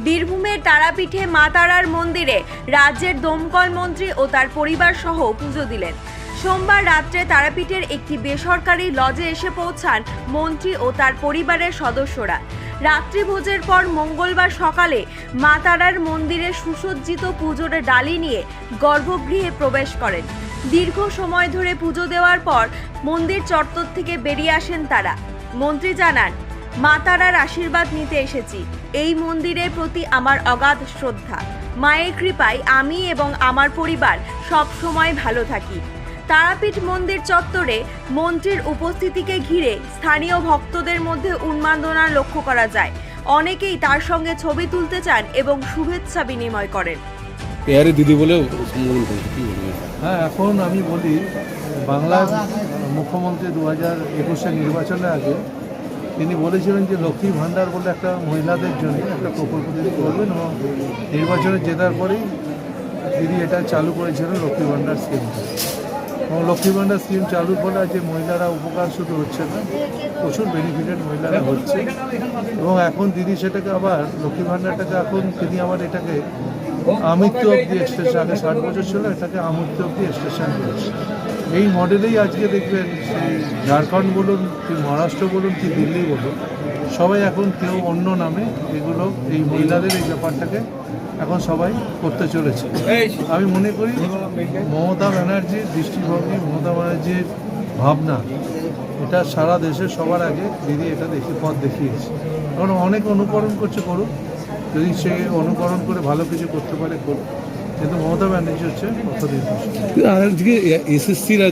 বীরভূমের তারাপীঠে মা তারার মন্দিরে রাজ্যের দমকল মন্ত্রী ও তার পরিবার সহ পুজো দিলেন। সোমবার রাত্রে তারাপীঠের একটি বেসরকারি লজে এসে পৌঁছান মন্ত্রী ও তার পরিবারের সদস্যরা। রাত্রিভোজের পর মঙ্গলবার সকালে মা তারার মন্দিরে সুসজ্জিত পুজোর ডালি নিয়ে গর্ভগৃহে প্রবেশ করেন। দীর্ঘ সময় ধরে পুজো দেওয়ার পর মন্দির চত্বর থেকে বেরিয়ে আসেন তারা। মন্ত্রী জানান, মা তারার আশীর্বাদ নিতে এসেছি। এই মন্দিরের প্রতি আমার অগাধ শ্রদ্ধা। মায়ের কৃপায় আমি এবং আমার পরিবার সব সময় ভালো থাকি। তারাপীঠ মন্দির চত্বরে মন্ত্রীর উপস্থিতিকে ঘিরে স্থানীয় ভক্তদের মধ্যে উন্মাদনা লক্ষ্য করা যায়। অনেকেই তার সঙ্গে ছবি তুলতে চান এবং শুভেচ্ছা বিনিময় করেন। দিদি বলে হ্যাঁ, এখন আমি বলি, বাংলার মুখ্যমন্ত্রী 2021-এর নির্বাচনের আগে তিনি বলেছিলেন যে লক্ষ্মী ভাণ্ডার বলে একটা মহিলাদের জন্য একটা প্রকল্প তিনি করবেন, এবং নির্বাচনে জেতার পরেই তিনি এটা চালু করেছিলেন লক্ষ্মী ভাণ্ডার স্কিমটা। এবং লক্ষ্মী ভাণ্ডার স্কিম চালুর ফলে যে মহিলারা উপকার শুধু হচ্ছে না, প্রচুর বেনিফিটেড মহিলারা হচ্ছে। এবং এখন দিদি সেটাকে আবার লক্ষ্মী ভাণ্ডারটাকে এখন তিনি আবার এটাকে আমৃত্যু অব্দি এক্সটেনশন, আগে 60 বছর ছিল, এটাকে আমৃত্যু অব্দি এক্সটেনশন করেছে। এই মডেলেই আজকে দেখবেন সেই ঝাড়খণ্ড বলুন কি মহারাষ্ট্র বলুন কি দিল্লি বলুন, সবাই এখন কেউ অন্য নামে এগুলো এই মহিলাদের এই ব্যাপারটাকে এখন সবাই করতে চলেছে। আমি মনে করি মমতা ব্যানার্জির দৃষ্টিভঙ্গি, মমতা ব্যানার্জির ভাবনা, এটা সারা দেশের সবার আগে দিদি এটা পথ দেখিয়েছে। কারণ অনেক অনুকরণ করছে, করুক, যদি সে অনুকরণ করে ভালো কিছু করতে পারে করুক, কিন্তু মমতা ব্যানার্জি হচ্ছে অতদিন। আর এসএসসির